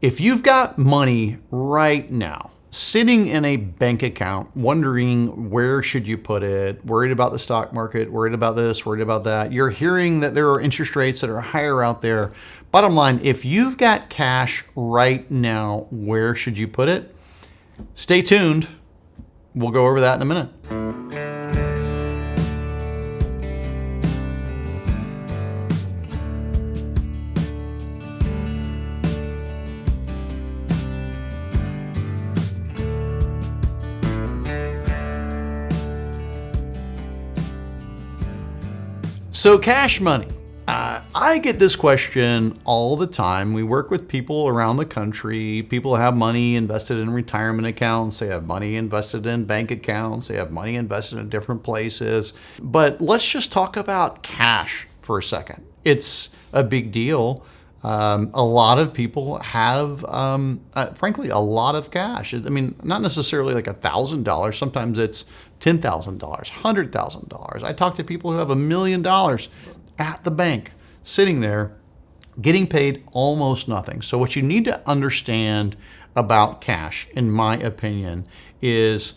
If you've got money right now sitting in a bank account, wondering where should you put it, worried about the stock market, worried about this, worried about that, you're hearing that there are interest rates that are higher out there. Bottom line, if you've got cash right now, where should you put it? Stay tuned. We'll go over that in a minute. So cash money. I get this question all the time. We work with people around the country. People have money invested in retirement accounts. They have money invested in bank accounts. They have money invested in different places. But let's just talk about cash for a second. It's a big deal. A lot of people have, frankly, a lot of cash. I mean, not necessarily like $1,000. Sometimes it's $10,000, $100,000. I talk to people who have $1 million at the bank, sitting there, getting paid almost nothing. So what you need to understand about cash, in my opinion, is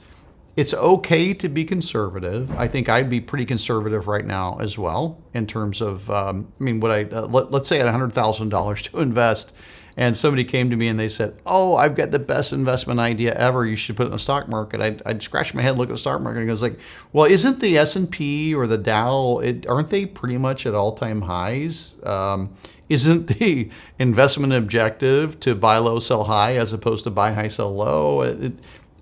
it's okay to be conservative. I think I'd be pretty conservative right now as well in terms of, let's say I had $100,000 to invest and somebody came to me and they said, oh, I've got the best investment idea ever. You should put it in the stock market. I'd scratch my head, look at the stock market and goes like, well, isn't the S&P or the Dow, aren't they pretty much at all-time highs? Isn't the investment objective to buy low, sell high as opposed to buy high, sell low?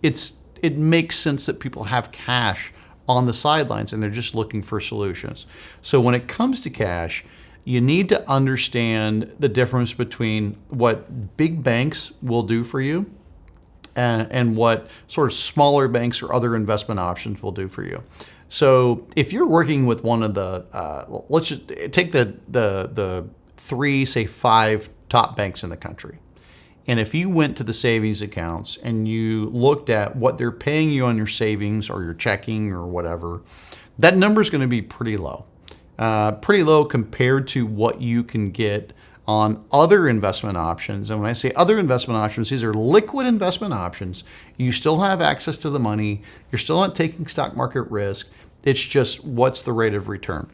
It makes sense that people have cash on the sidelines and they're just looking for solutions. So when it comes to cash, you need to understand the difference between what big banks will do for you and what sort of smaller banks or other investment options will do for you. So if you're working with one of the, let's just take the three, say 5 top banks in the country. And if you went to the savings accounts and you looked at what they're paying you on your savings or your checking or whatever, that number is going to be pretty low. Pretty low compared to what you can get on other investment options. And when I say other investment options, these are liquid investment options. You still have access to the money. You're still not taking stock market risk. It's just what's the rate of return.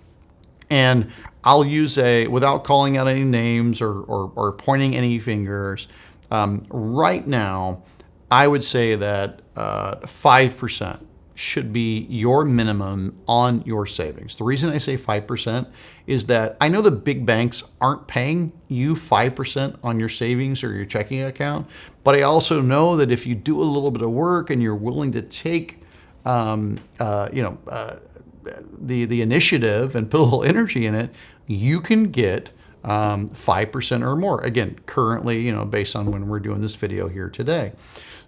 And I'll use without calling out any names or pointing any fingers, right now, I would say that 5% should be your minimum on your savings. The reason I say 5% is that I know the big banks aren't paying you 5% on your savings or your checking account, but I also know that if you do a little bit of work and you're willing to take the initiative and put a little energy in it, you can get 5% or more. Again, currently, based on when we're doing this video here today.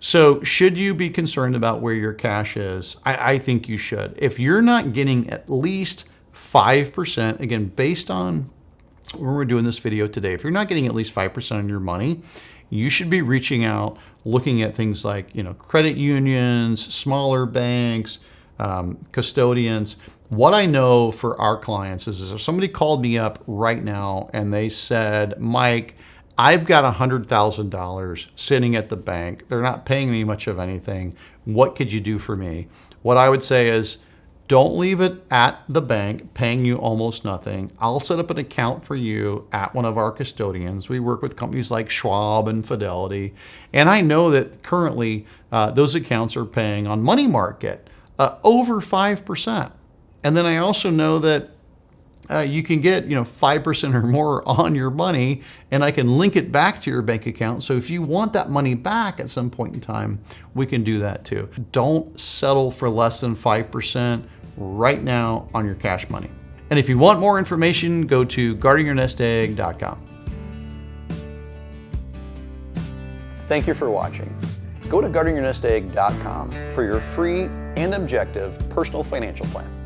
So should you be concerned about where your cash is? I think you should. If you're not getting at least 5%, again, based on when we're doing this video today, if you're not getting at least 5% on your money, you should be reaching out, looking at things like, credit unions, smaller banks, custodians. What I know for our clients is if somebody called me up right now and they said, Mike, I've got $100,000 sitting at the bank. They're not paying me much of anything. What could you do for me? What I would say is don't leave it at the bank paying you almost nothing. I'll set up an account for you at one of our custodians. We work with companies like Schwab and Fidelity. And I know that currently those accounts are paying on money market over 5%. And then I also know that you can get 5% or more on your money, and I can link it back to your bank account. So if you want that money back at some point in time, we can do that too. Don't settle for less than 5% right now on your cash money. And if you want more information, go to guardingyournestegg.com. Thank you for watching. Go to guardingyournestegg.com for your free and objective personal financial plan.